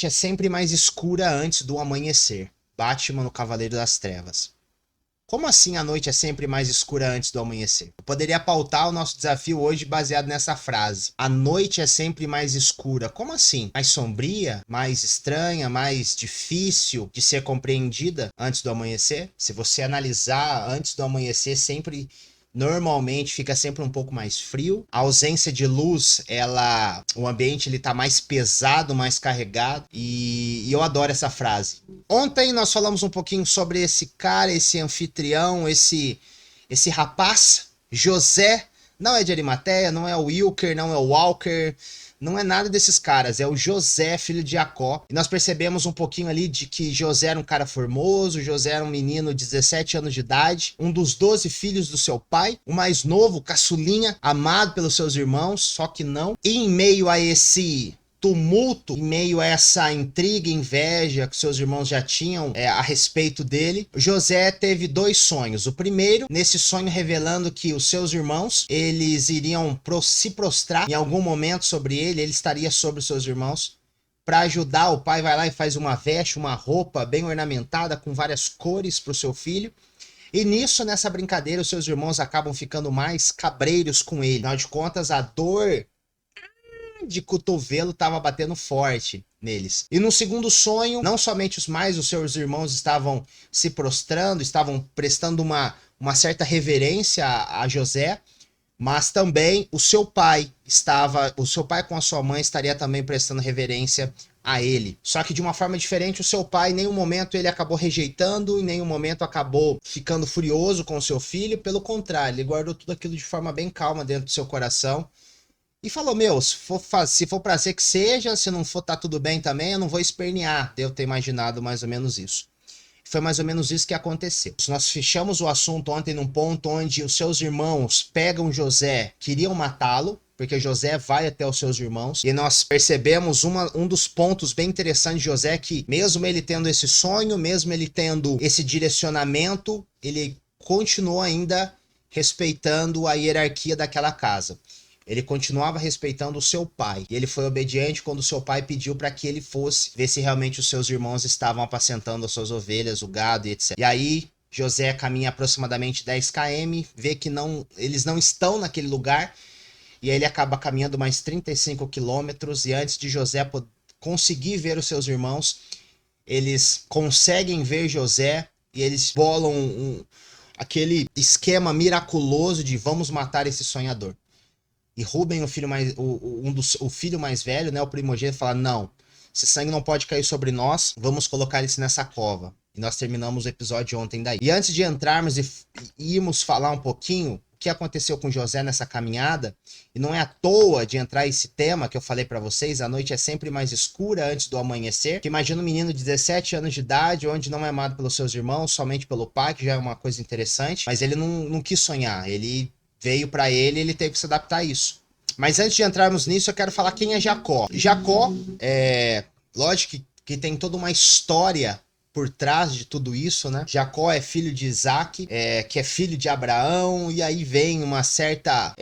É sempre mais escura antes do amanhecer. Batman no Cavaleiro das Trevas. Como assim a noite é sempre mais escura antes do amanhecer? Eu poderia pautar o nosso desafio hoje baseado nessa frase. A noite é sempre mais escura. Como assim? Mais sombria? Mais estranha? Mais difícil de ser compreendida antes do amanhecer? Se você analisar antes do amanhecer, normalmente fica sempre um pouco mais frio. A ausência de luz, o ambiente ele tá mais pesado, mais carregado. E eu adoro essa frase. Ontem nós falamos um pouquinho sobre esse cara, esse anfitrião, esse rapaz, José. Não é de Arimateia, não é o Wilker, não é o Walker, não é nada desses caras, é o José, filho de Jacó. E nós percebemos um pouquinho ali de que José era um cara formoso, José era um menino de 17 anos de idade, um dos 12 filhos do seu pai, o mais novo, caçulinha, amado pelos seus irmãos, só que não. E em meio a esse tumulto, em meio a essa intriga e inveja que seus irmãos já tinham a respeito dele, José teve 2 sonhos. O primeiro, nesse sonho revelando que os seus irmãos, eles iriam se prostrar em algum momento sobre ele estaria sobre os seus irmãos. Para ajudar, o pai vai lá e faz uma veste, uma roupa bem ornamentada com várias cores para o seu filho. E nessa brincadeira, os seus irmãos acabam ficando mais cabreiros com ele. Afinal de contas, a dor de cotovelo estava batendo forte neles. E no segundo sonho, não somente os seus irmãos estavam se prostrando, estavam prestando uma certa reverência a José, mas também o seu pai com a sua mãe estaria também prestando reverência a ele. Só que de uma forma diferente, o seu pai em nenhum momento ele acabou rejeitando, em nenhum momento acabou ficando furioso com o seu filho, pelo contrário, ele guardou tudo aquilo de forma bem calma dentro do seu coração. E falou, se for pra ser que seja, se não for tá tudo bem também, eu não vou espernear. Devo ter imaginado mais ou menos isso. Foi mais ou menos isso que aconteceu. Nós fechamos o assunto ontem num ponto onde os seus irmãos pegam José, queriam matá-lo, porque José vai até os seus irmãos. E nós percebemos um dos pontos bem interessantes de José, que mesmo ele tendo esse sonho, mesmo ele tendo esse direcionamento, ele continuou ainda respeitando a hierarquia daquela casa. Ele continuava respeitando o seu pai. E ele foi obediente quando o seu pai pediu para que ele fosse ver se realmente os seus irmãos estavam apacentando as suas ovelhas, o gado e etc. E aí, José caminha aproximadamente 10 km, vê que eles não estão naquele lugar, e aí ele acaba caminhando mais 35 quilômetros, e antes de José conseguir ver os seus irmãos, eles conseguem ver José, e eles bolam aquele esquema miraculoso de vamos matar esse sonhador. E Rubem, o filho mais velho, né, o primogênito, fala, não, esse sangue não pode cair sobre nós, vamos colocar ele nessa cova. E nós terminamos o episódio ontem daí. E antes de entrarmos e irmos falar um pouquinho o que aconteceu com José nessa caminhada, e não é à toa de entrar esse tema que eu falei pra vocês, a noite é sempre mais escura antes do amanhecer, que imagina um menino de 17 anos de idade, onde não é amado pelos seus irmãos, somente pelo pai, que já é uma coisa interessante, mas ele não quis sonhar, ele veio para ele e ele teve que se adaptar a isso. Mas antes de entrarmos nisso, eu quero falar quem é Jacó. Jacó, lógico que tem toda uma história por trás de tudo isso, né? Jacó é filho de Isaac, que é filho de Abraão, e aí vem uma certa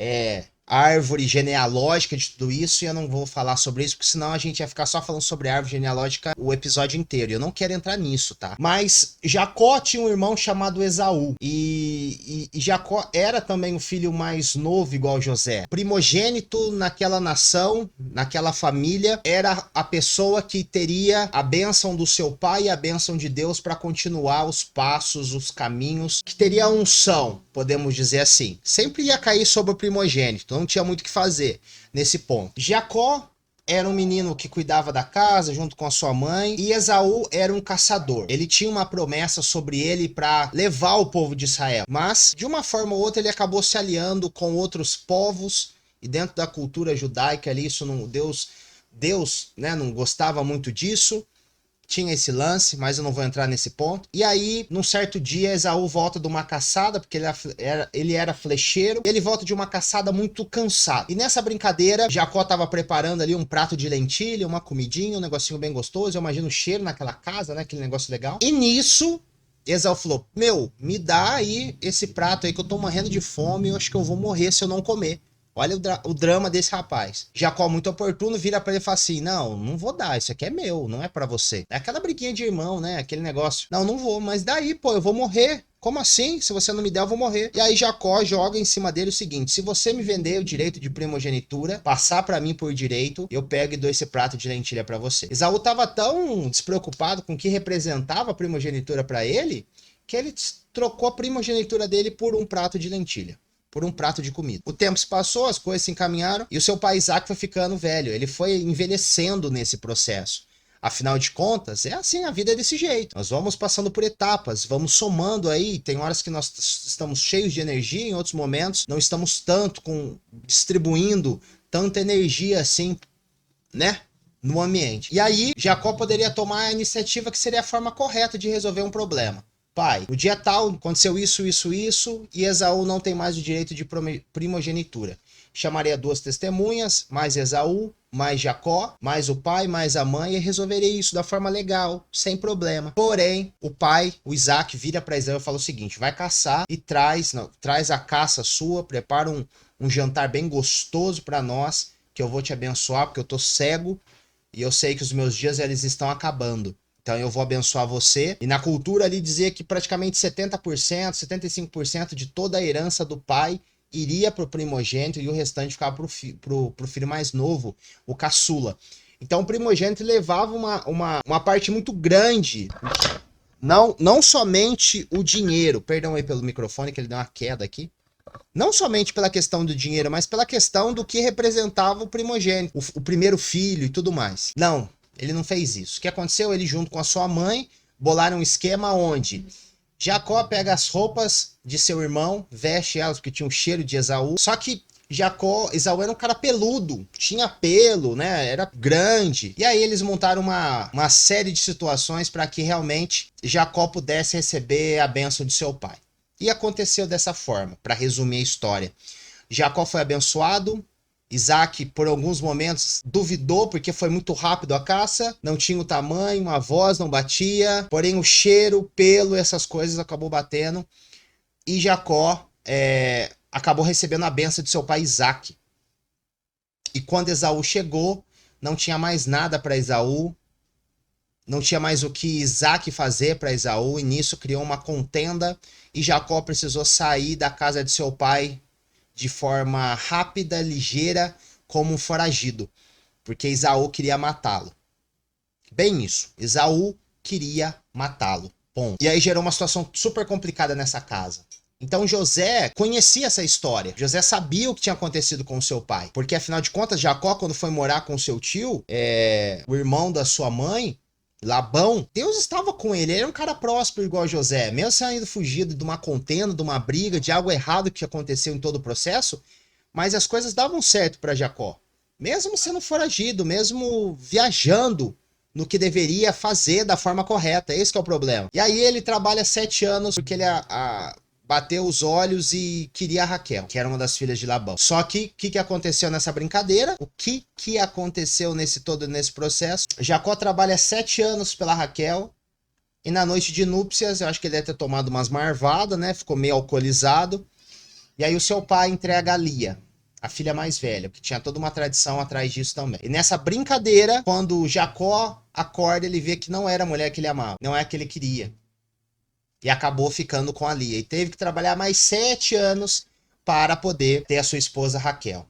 árvore genealógica de tudo isso, e eu não vou falar sobre isso, porque senão a gente ia ficar só falando sobre árvore genealógica o episódio inteiro, e eu não quero entrar nisso, tá? Mas Jacó tinha um irmão chamado Esaú, e Jacó era também o filho mais novo, igual José. Primogênito naquela nação, naquela família, era a pessoa que teria a bênção do seu pai e a bênção de Deus para continuar os passos, os caminhos, que teria unção, podemos dizer assim. Sempre ia cair sobre o primogênito, não tinha muito o que fazer nesse ponto. Jacó era um menino que cuidava da casa junto com a sua mãe, e Esaú era um caçador. Ele tinha uma promessa sobre ele para levar o povo de Israel, mas de uma forma ou outra ele acabou se aliando com outros povos, e dentro da cultura judaica ali, isso não, Deus, né, não gostava muito disso. Tinha esse lance, mas eu não vou entrar nesse ponto. E aí, num certo dia, Esaú volta de uma caçada, porque ele era flecheiro, e ele volta de uma caçada muito cansado. E nessa brincadeira, Jacó estava preparando ali um prato de lentilha, uma comidinha, um negocinho bem gostoso. Eu imagino o cheiro naquela casa, né? Aquele negócio legal. E nisso, Esaú falou, me dá aí esse prato aí que eu tô morrendo de fome, eu acho que eu vou morrer se eu não comer. Olha o drama desse rapaz. Jacó, muito oportuno, vira pra ele e fala assim: não, não vou dar, isso aqui é meu, não é pra você. É aquela briguinha de irmão, né? Aquele negócio. Não, não vou, mas daí, pô, eu vou morrer. Como assim? Se você não me der, eu vou morrer. E aí Jacó joga em cima dele o seguinte: se você me vender o direito de primogenitura, passar pra mim por direito, eu pego e dou esse prato de lentilha pra você. Esaú tava tão despreocupado com o que representava a primogenitura pra ele, que ele trocou a primogenitura dele por um prato de lentilha, por um prato de comida. O tempo se passou, as coisas se encaminharam e o seu pai Isaac foi ficando velho. Ele foi envelhecendo nesse processo. Afinal de contas, é assim, a vida é desse jeito. Nós vamos passando por etapas, vamos somando aí. Tem horas que nós estamos cheios de energia, em outros momentos não estamos tanto distribuindo tanta energia assim, né? No ambiente. E aí, Jacó poderia tomar a iniciativa que seria a forma correta de resolver um problema. Pai, no dia tal aconteceu isso, e Esaú não tem mais o direito de primogenitura. Chamaria 2 testemunhas, mais Esaú, mais Jacó, mais o pai, mais a mãe, e resolveria isso da forma legal, sem problema. Porém, o pai, o Isaac, vira para Esaú e fala o seguinte: vai caçar e traz a caça sua, prepara um jantar bem gostoso para nós, que eu vou te abençoar, porque eu tô cego e eu sei que os meus dias eles estão acabando. Então eu vou abençoar você. E na cultura ali dizia que praticamente 70%, 75% de toda a herança do pai iria para o primogênito e o restante ficava pro filho mais novo, o caçula. Então o primogênito levava uma parte muito grande, não somente o dinheiro, perdão aí pelo microfone que ele deu uma queda aqui, não somente pela questão do dinheiro, mas pela questão do que representava o primogênito, o primeiro filho e tudo mais. Não, ele não fez isso. O que aconteceu? Ele junto com a sua mãe bolaram um esquema onde Jacó pega as roupas de seu irmão, veste elas porque tinha um cheiro de Esaú. Só que Esaú era um cara peludo, tinha pelo, né? Era grande. E aí eles montaram uma série de situações para que realmente Jacó pudesse receber a bênção de seu pai. E aconteceu dessa forma, para resumir a história. Jacó foi abençoado. Isaac, por alguns momentos, duvidou porque foi muito rápido a caça, não tinha o tamanho, a voz não batia, porém o cheiro, o pelo, essas coisas acabou batendo. E Jacó acabou recebendo a bênção de seu pai Isaac. E quando Esaú chegou, não tinha mais nada para Esaú, não tinha mais o que Isaac fazer para Esaú, e nisso criou uma contenda, e Jacó precisou sair da casa de seu pai de forma rápida, ligeira, como um foragido, porque Esaú queria matá-lo. Bem isso, Esaú queria matá-lo. Bom, e aí gerou uma situação super complicada nessa casa. Então José conhecia essa história. José sabia o que tinha acontecido com o seu pai, porque afinal de contas, Jacó, quando foi morar com seu tio, o irmão da sua mãe, Labão, Deus estava com ele. Ele era um cara próspero igual a José. Mesmo saindo fugido de uma contenda, de uma briga, de algo errado que aconteceu em todo o processo, mas as coisas davam certo para Jacó. Mesmo sendo foragido, mesmo viajando no que deveria fazer da forma correta. Esse que é o problema. E aí ele trabalha 7 anos porque ele bateu os olhos e queria a Raquel, que era uma das filhas de Labão. Só que o que aconteceu nessa brincadeira? O que aconteceu nesse processo? Jacó trabalha 7 anos pela Raquel e na noite de núpcias, eu acho que ele deve ter tomado umas marvadas, né? Ficou meio alcoolizado. E aí o seu pai entrega a Lia, a filha mais velha, que tinha toda uma tradição atrás disso também. E nessa brincadeira, quando Jacó acorda, ele vê que não era a mulher que ele amava, não é a que ele queria. E acabou ficando com a Lia. E teve que trabalhar mais 7 anos para poder ter a sua esposa Raquel.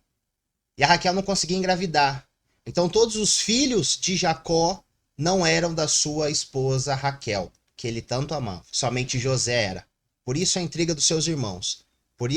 E a Raquel não conseguia engravidar. Então todos os filhos de Jacó não eram da sua esposa Raquel, que ele tanto amava. Somente José era. Por isso a intriga dos seus irmãos. Por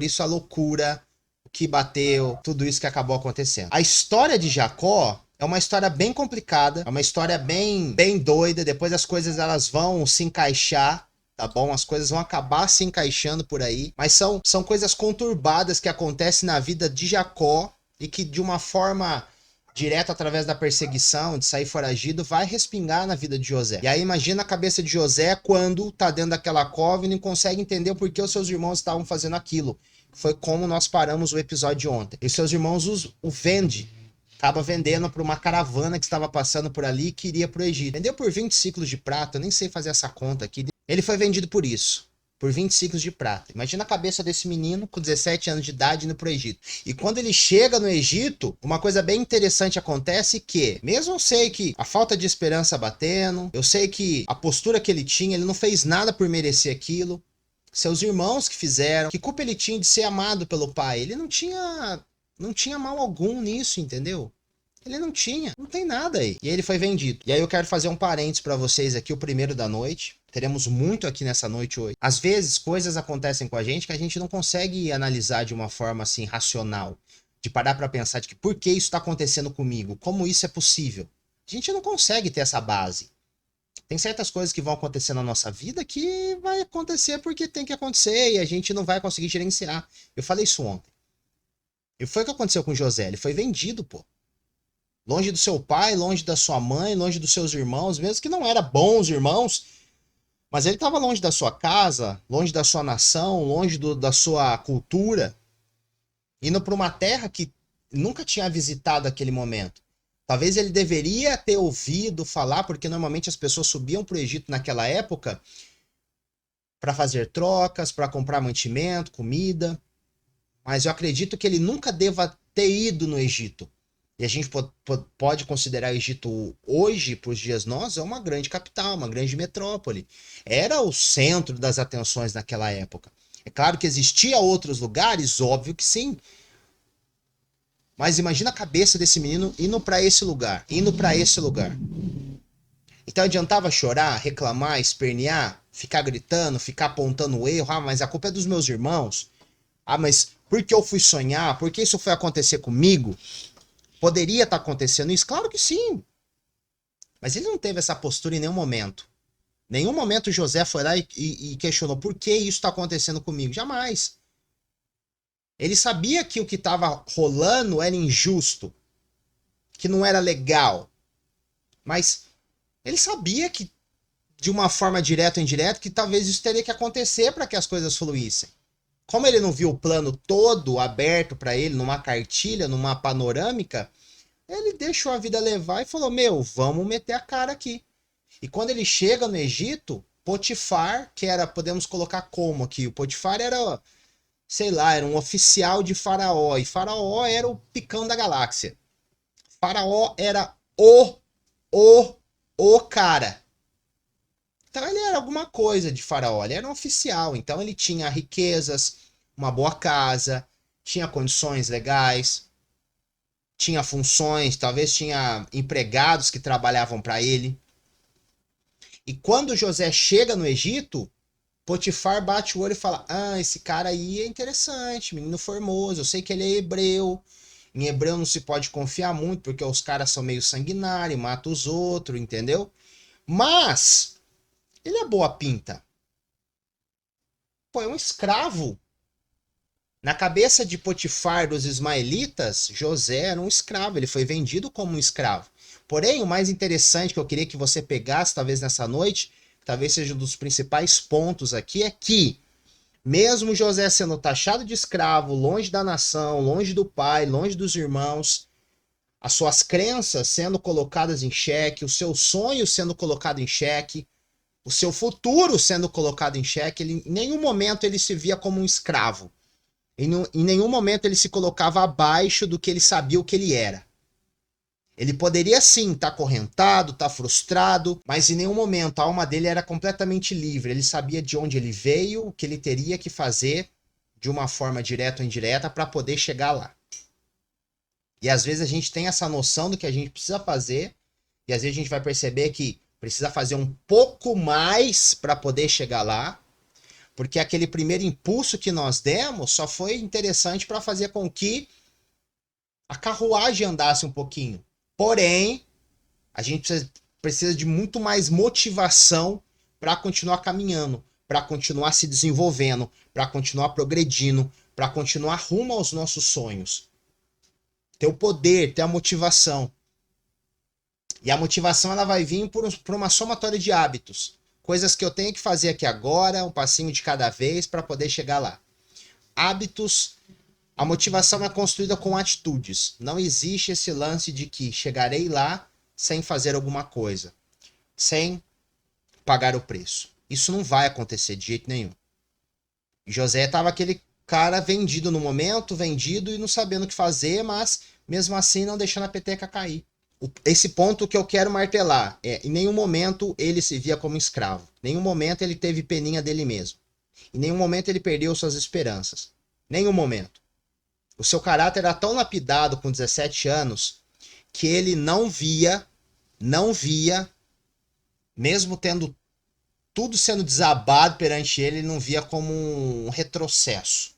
isso a loucura, o que bateu, tudo isso que acabou acontecendo. A história de Jacó é uma história bem complicada, é uma história bem doida. Depois as coisas elas vão se encaixar. Tá bom? As coisas vão acabar se encaixando por aí, mas são coisas conturbadas que acontecem na vida de Jacó e que de uma forma direta, através da perseguição, de sair foragido, vai respingar na vida de José. E aí imagina a cabeça de José quando tá dentro daquela cova e não consegue entender por que os seus irmãos estavam fazendo aquilo. Foi como nós paramos o episódio de ontem. E seus irmãos o vende. Estava vendendo para uma caravana que estava passando por ali e queria pro Egito. Vendeu por 20 ciclos de prata, eu nem sei fazer essa conta aqui. Ele foi vendido por isso. por 20 ciclos de prata. Imagina a cabeça desse menino com 17 anos de idade indo pro Egito. E quando ele chega no Egito, uma coisa bem interessante acontece que, mesmo eu sei que a falta de esperança batendo, eu sei que a postura que ele tinha, ele não fez nada por merecer aquilo. Seus irmãos que fizeram, que culpa ele tinha de ser amado pelo pai? Ele não tinha mal algum nisso, entendeu? Ele não tinha, não tem nada aí. E aí ele foi vendido. E aí eu quero fazer um parênteses pra vocês aqui, o primeiro da noite. Teremos muito aqui nessa noite hoje. Às vezes, coisas acontecem com a gente que a gente não consegue analisar de uma forma assim racional. De parar pra pensar de que por que isso tá acontecendo comigo? Como isso é possível? A gente não consegue ter essa base. Tem certas coisas que vão acontecer na nossa vida que vai acontecer porque tem que acontecer e a gente não vai conseguir gerenciar. Eu falei isso ontem. E foi o que aconteceu com o José. Ele foi vendido, pô. Longe do seu pai, longe da sua mãe, longe dos seus irmãos, mesmo que não eram bons irmãos, mas ele estava longe da sua casa, longe da sua nação, longe da sua cultura, indo para uma terra que nunca tinha visitado aquele momento. Talvez ele deveria ter ouvido falar, porque normalmente as pessoas subiam para o Egito naquela época para fazer trocas, para comprar mantimento, comida, mas eu acredito que ele nunca deva ter ido no Egito. E a gente pode considerar o Egito hoje, para os dias nossos, é uma grande capital, uma grande metrópole. Era o centro das atenções naquela época. É claro que existia outros lugares, óbvio que sim. Mas imagina a cabeça desse menino indo para esse lugar, indo para esse lugar. Então adiantava chorar, reclamar, espernear, ficar gritando, ficar apontando o erro. Ah, mas a culpa é dos meus irmãos. Ah, mas por que eu fui sonhar? Por que isso foi acontecer comigo? Poderia estar acontecendo isso? Claro que sim. Mas ele não teve essa postura em nenhum momento. Em nenhum momento José foi lá e questionou por que isso está acontecendo comigo. Jamais. Ele sabia que o que estava rolando era injusto, que não era legal. Mas ele sabia que, de uma forma direta ou indireta, que talvez isso teria que acontecer para que as coisas fluíssem. Como ele não viu o plano todo aberto para ele, numa cartilha, numa panorâmica, ele deixou a vida levar e falou, meu, vamos meter a cara aqui. E quando ele chega no Egito, Potifar, que era, podemos colocar como aqui, o Potifar era, sei lá, era um oficial de Faraó, e Faraó era o picão da galáxia. Faraó era o cara. Então ele era alguma coisa de Faraó, ele era um oficial, então ele tinha riquezas, uma boa casa, tinha condições legais, tinha funções, talvez tinha empregados que trabalhavam para ele. E quando José chega no Egito, Potifar bate o olho e fala: ah, esse cara aí é interessante, menino formoso, eu sei que ele é hebreu. Em hebreu não se pode confiar muito, porque os caras são meio sanguinários, matam os outros, entendeu? Mas ele é boa pinta. Pô, é um escravo. Na cabeça de Potifar dos ismaelitas, José era um escravo, ele foi vendido como um escravo. Porém, o mais interessante que eu queria que você pegasse, talvez nessa noite, talvez seja um dos principais pontos aqui, é que, mesmo José sendo taxado de escravo, longe da nação, longe do pai, longe dos irmãos, as suas crenças sendo colocadas em xeque, o seu sonho sendo colocado em xeque, o seu futuro sendo colocado em xeque, ele, em nenhum momento ele se via como um escravo. Em nenhum momento ele se colocava abaixo do que ele sabia o que ele era. Ele poderia sim estar acorrentado, estar frustrado, mas em nenhum momento a alma dele era completamente livre. Ele sabia de onde ele veio, o que ele teria que fazer de uma forma direta ou indireta para poder chegar lá. E às vezes a gente tem essa noção do que a gente precisa fazer, e às vezes a gente vai perceber que precisa fazer um pouco mais para poder chegar lá. Porque aquele primeiro impulso que nós demos só foi interessante para fazer com que a carruagem andasse um pouquinho. Porém, a gente precisa de muito mais motivação para continuar caminhando, para continuar se desenvolvendo, para continuar progredindo, para continuar rumo aos nossos sonhos. Ter o poder, ter a motivação. E a motivação ela vai vir por uma somatória de hábitos. Coisas que eu tenho que fazer aqui agora, um passinho de cada vez para poder chegar lá. Hábitos, a motivação é construída com atitudes. Não existe esse lance de que chegarei lá sem fazer alguma coisa, sem pagar o preço. Isso não vai acontecer de jeito nenhum. E José estava aquele cara vendido no momento, vendido e não sabendo o que fazer, mas mesmo assim não deixando a peteca cair. Esse ponto que eu quero martelar é, em nenhum momento ele se via como escravo. Em nenhum momento ele teve peninha dele mesmo. Em nenhum momento ele perdeu suas esperanças. Nenhum momento. O seu caráter era tão lapidado com 17 anos que ele não via, mesmo tendo tudo sendo desabado perante ele, ele não via como um retrocesso.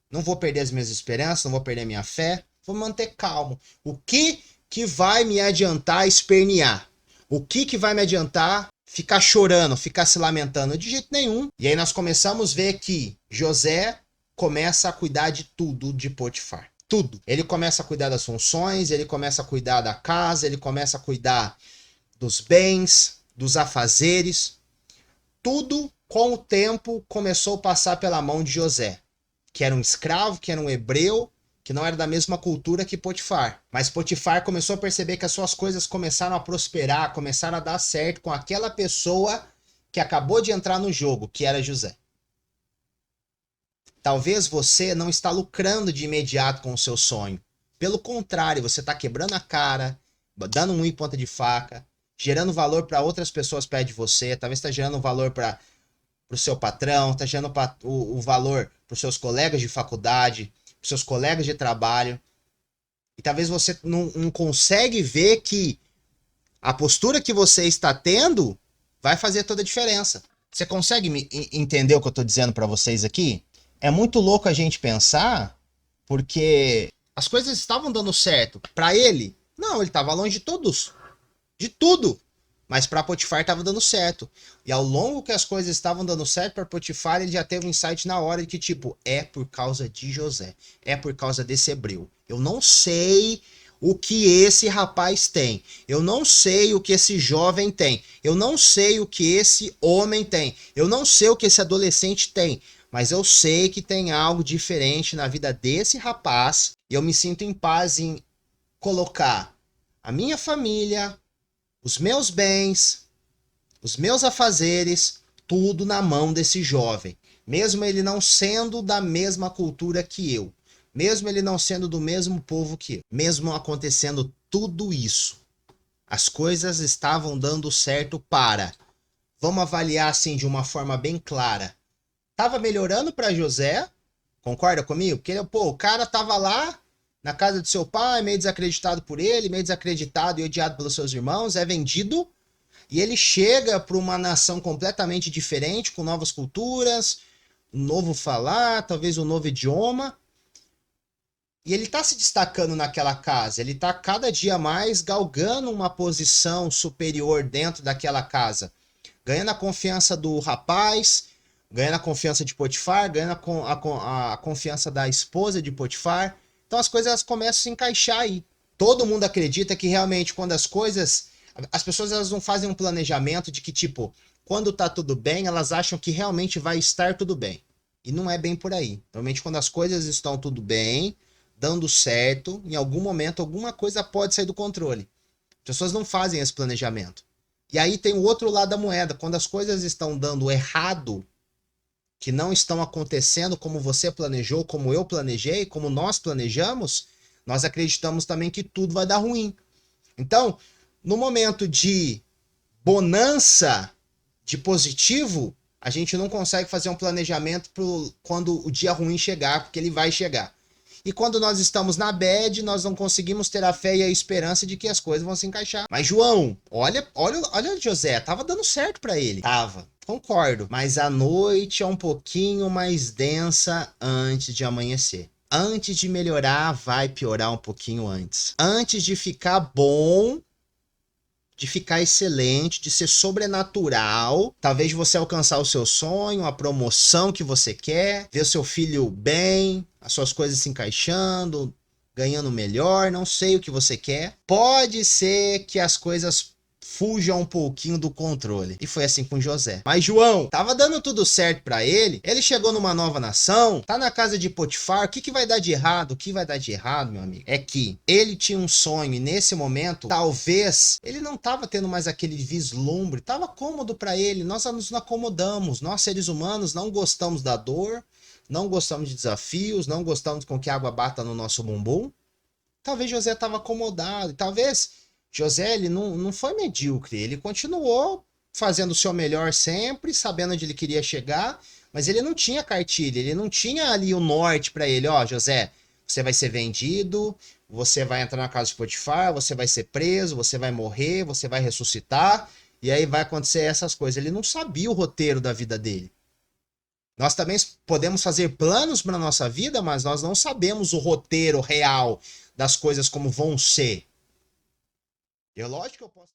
Não vou perder as minhas esperanças, não vou perder a minha fé, vou manter calmo. O que vai me adiantar espernear? O que vai me adiantar ficar chorando, ficar se lamentando? De jeito nenhum. E aí nós começamos a ver que José começa a cuidar de tudo de Potifar. Tudo. Ele começa a cuidar das funções, ele começa a cuidar da casa, ele começa a cuidar dos bens, dos afazeres. Tudo, com o tempo, começou a passar pela mão de José, que era um escravo, que era um hebreu, que não era da mesma cultura que Potifar. Mas Potifar começou a perceber que as suas coisas começaram a prosperar, começaram a dar certo com aquela pessoa que acabou de entrar no jogo, que era José. Talvez você não está lucrando de imediato com o seu sonho. Pelo contrário, você está quebrando a cara, dando um em ponta de faca, gerando valor para outras pessoas perto de você, talvez está gerando valor para o seu patrão, está gerando o valor para os seus colegas de faculdade, para os seus colegas de trabalho. E talvez você não consegue ver que a postura que você está tendo vai fazer toda a diferença. Você consegue entender o que eu estou dizendo para vocês aqui? É muito louco a gente pensar, porque as coisas estavam dando certo. Para ele, não, ele estava longe de todos. De tudo. Mas para Potifar estava dando certo. E ao longo que as coisas estavam dando certo para Potifar, ele já teve um insight na hora de que, tipo, é por causa de José. É por causa desse hebreu. Eu não sei o que esse rapaz tem. Eu não sei o que esse jovem tem. Eu não sei o que esse homem tem. Eu não sei o que esse adolescente tem. Mas eu sei que tem algo diferente na vida desse rapaz. E eu me sinto em paz em colocar a minha família, os meus bens, os meus afazeres, tudo na mão desse jovem. Mesmo ele não sendo da mesma cultura que eu. Mesmo ele não sendo do mesmo povo que eu. Mesmo acontecendo tudo isso. As coisas estavam dando certo para. Vamos avaliar assim de uma forma bem clara. Tava melhorando para José. Concorda comigo? Porque, pô, o cara tava lá na casa do seu pai, meio desacreditado por ele, meio desacreditado e odiado pelos seus irmãos, é vendido, e ele chega para uma nação completamente diferente, com novas culturas, um novo falar, talvez um novo idioma, e ele está se destacando naquela casa, ele está cada dia mais galgando uma posição superior dentro daquela casa, ganhando a confiança do rapaz, ganhando a confiança de Potifar, ganhando a confiança da esposa de Potifar. Então as coisas começam a se encaixar aí. Todo mundo acredita que realmente quando as coisas... As pessoas elas não fazem um planejamento de que, tipo, quando tá tudo bem, elas acham que realmente vai estar tudo bem. E não é bem por aí. Normalmente quando as coisas estão tudo bem, dando certo, em algum momento alguma coisa pode sair do controle. As pessoas não fazem esse planejamento. E aí tem o outro lado da moeda. Quando as coisas estão dando errado, que não estão acontecendo como você planejou, como eu planejei, como nós planejamos, nós acreditamos também que tudo vai dar ruim. Então, no momento de bonança, de positivo, a gente não consegue fazer um planejamento quando o dia ruim chegar, porque ele vai chegar. E quando nós estamos na bad, nós não conseguimos ter a fé e a esperança de que as coisas vão se encaixar. Mas João, olha José, tava dando certo para ele. Tava. Concordo, mas a noite é um pouquinho mais densa antes de amanhecer. Antes de melhorar, vai piorar um pouquinho antes. Antes de ficar bom, de ficar excelente, de ser sobrenatural, talvez você alcançar o seu sonho, a promoção que você quer, ver seu filho bem, as suas coisas se encaixando, ganhando melhor, não sei o que você quer. Pode ser que as coisas fujam um pouquinho do controle. E foi assim com José. Mas João, tava dando tudo certo pra ele. Ele chegou numa nova nação, tá na casa de Potifar. O que vai dar de errado? O que vai dar de errado, meu amigo? É que ele tinha um sonho e nesse momento, talvez, ele não tava tendo mais aquele vislumbre. Tava cômodo pra ele. Nós nos acomodamos. Nós, seres humanos, não gostamos da dor. não gostamos de desafios, não gostamos com que a água bata no nosso bumbum. Talvez José estava acomodado, talvez José ele não foi medíocre, ele continuou fazendo o seu melhor sempre, sabendo onde ele queria chegar, mas ele não tinha cartilha, ele não tinha ali o norte para ele, ó, José, você vai ser vendido, você vai entrar na casa de Potifar, você vai ser preso, você vai morrer, você vai ressuscitar, e aí vai acontecer essas coisas. Ele não sabia o roteiro da vida dele. Nós também podemos fazer planos para nossa vida, mas nós não sabemos o roteiro real das coisas como vão ser. É lógico que eu posso